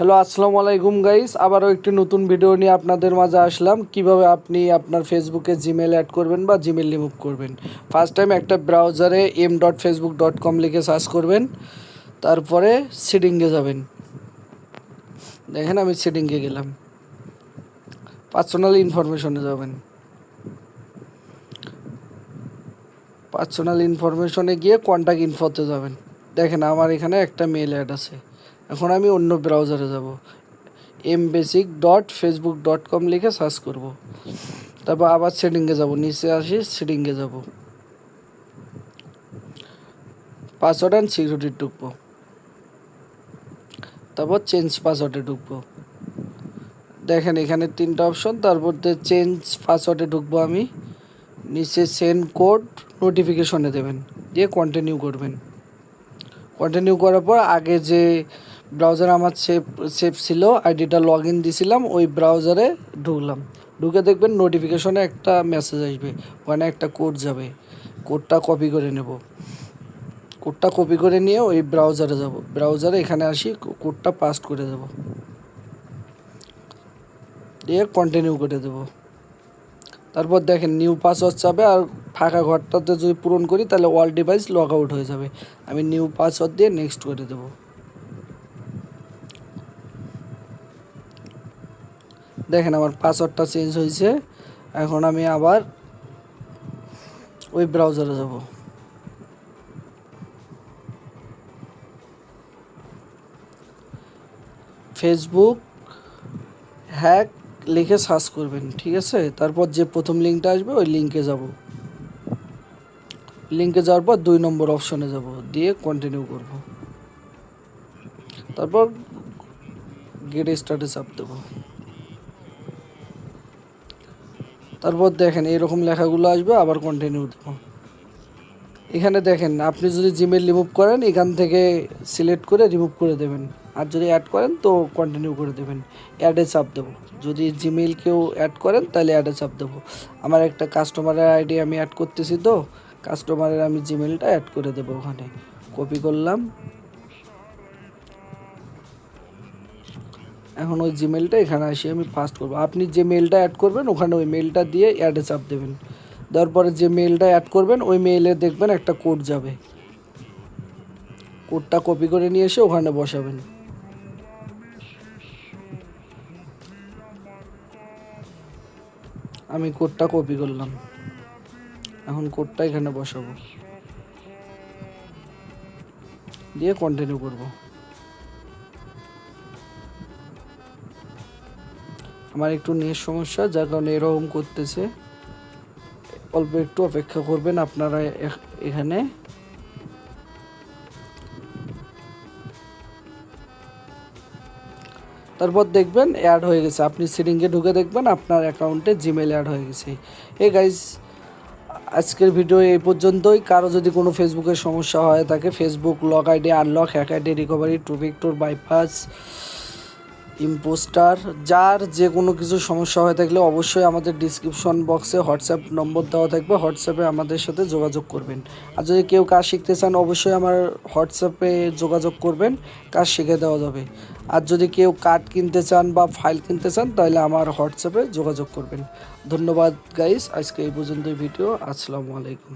Hello, আসসালামু আলাইকুম guys. আবারও একটি নতুন ভিডিও নিয়ে আপনাদের মাঝে আসলাম। কিভাবে আপনি আপনার ফেসবুকে জিমেল অ্যাড করবেন বা জিমেল রিমুভ করবেন। ফার্স্ট টাইম একটা ব্রাউজারে m.facebook.com লিখে সার্চ করবেন, তারপরে সেটিংয়ে যাবেন। দেখেন আমি সেটিংয়ে গেলাম, পার্সোনাল ইনফরমেশনে যাবেন। পার্সোনাল ইনফরমেশনে গিয়ে কন্ট্যাক্ট ইনফোতে যাবেন। দেখেন আমার এখানে একটা মেল অ্যাড আছে। এখন আমি অন্য ব্রাউজারে যাব, mbasic.facebook.com লিখে সার্চ করব। তারপর আবার সেটিংয়ে যাব, নিচে আসি, সেটিংয়ে যাব, পাসওয়ার্ড অ্যান্ড সিকিউরিটি ঢুকবো, তারপর চেঞ্জ পাসওয়ার্ডে ঢুকবো। দেখেন এখানে তিনটা অপশন, তারপর চেঞ্জ পাসওয়ার্ডে ঢুকবো আমি। নিচে সেন্ড কোড নোটিফিকেশনে দেবেন, দিয়ে কন্টিনিউ করবেন। কন্টিনিউ করার পর আগে যে ব্রাউজার আমার সেভ ছিল, আইডিটা লগ ইন দিয়েছিলাম, ওই ব্রাউজারে ঢুকলাম। ঢুকে দেখবেন নোটিফিকেশনে একটা মেসেজ আসবে, ওখানে একটা কোড যাবে। কোডটা কপি করে নেব। কোডটা কপি করে নিয়ে ওই ব্রাউজারে যাব। ব্রাউজারে এখানে আসি, কোডটা পাস্ট করে দেব, দিয়ে কন্টিনিউ করে দেব। তারপর দেখেন নিউ পাসওয়ার্ড চাবে, আর ফাঁকা ঘরটাতে যদি পূরণ করি তাহলে অল ডিভাইস লগ আউট হয়ে যাবে। আমি নিউ পাসওয়ার্ড দিয়ে নেক্সট করে দেব। দেখেন আমার পাসওয়ার্ডটা চেঞ্জ হয়েছে। এখন আমি আবার ওই ব্রাউজারে যাব। ফেসবুক হ্যাক লিখে সার্চ করবেন, ঠিক আছে? তারপর যে প্রথম লিঙ্কটা আসবে ওই লিঙ্কে যাব। লিঙ্কে যাওয়ার পর 2 নম্বর অপশনে যাব, দিয়ে কন্টিনিউ করব। তারপর গেট স্টার্টে চাপ দেবো। তারপর দেখেন এরকম লেখাগুলো আসবে, আবার কন্টিনিউ দেবো। এখানে দেখেন আপনি যদি জিমেল রিমুভ করেন এখান থেকে সিলেক্ট করে রিমুভ করে দেবেন, আর যদি অ্যাড করেন তো কন্টিনিউ করে দেবেন। অ্যাডে চাপ দেবো। যদি জিমেল কেউ অ্যাড করেন তাহলে অ্যাডে চাপ দেবো। আমার একটা কাস্টমারের আইডি আমি অ্যাড করতেছি, তো কাস্টমারের আমি জিমেলটা অ্যাড করে দেবো। ওখানে কপি করলাম। এখন ওই জিমেলটা এখানে আসি আমি পাস্ট করবো। আপনি যে মেলটা অ্যাড করবেন ওখানে ওই মেলটা দিয়ে অ্যাডে চাপ দেবেন। দেওয়ার পরে যে মেলটা অ্যাড করবেন ওই মেইলে দেখবেন একটা কোড যাবে। কোডটা কপি করে নিয়ে এসে ওখানে বসাবেন। আমি কোডটা কপি করলাম, এখন কোডটা এখানে বসাবো, দিয়ে কন্টিনিউ করব। আমার একটু নেট সমস্যা, যার কারণে এরকম করতেছে। অল্প একটু অপেক্ষা করবেন আপনারা এখানে। তারপর দেখবেন অ্যাড হয়ে গেছে। আপনি সেটিংয়ে ঢুকে দেখবেন আপনার অ্যাকাউন্টে জিমেল অ্যাড হয়ে গেছে। গাইস, আজকের ভিডিও এই পর্যন্তই। কারো যদি কোনো ফেসবুকের সমস্যা হয় থাকে, Facebook log ID unlock, hack ID recovery, two factor bypass, impostor, যার যে কোনো কিছু সমস্যা হয়ে থাকলে অবশ্যই আমাদের ডিসক্রিপশন বক্সে হোয়াটসঅ্যাপ নম্বর দেওয়া থাকবে, হোয়াটসঅ্যাপে আমাদের সাথে যোগাযোগ করবেন। আর যদি কেউ কাজ শিখতে চান অবশ্যই আমার হোয়াটসঅ্যাপে যোগাযোগ করবেন, কাজ শিখে দেওয়া যাবে। আর যদি কেউ কার্ড কিনতে চান বা ফাইল কিনতে চান তাহলে আমার হোয়াটসঅ্যাপে যোগাযোগ করবেন। ধন্যবাদ গাইস, আজকে এই পর্যন্তই ভিডিও। আসসালামু আলাইকুম।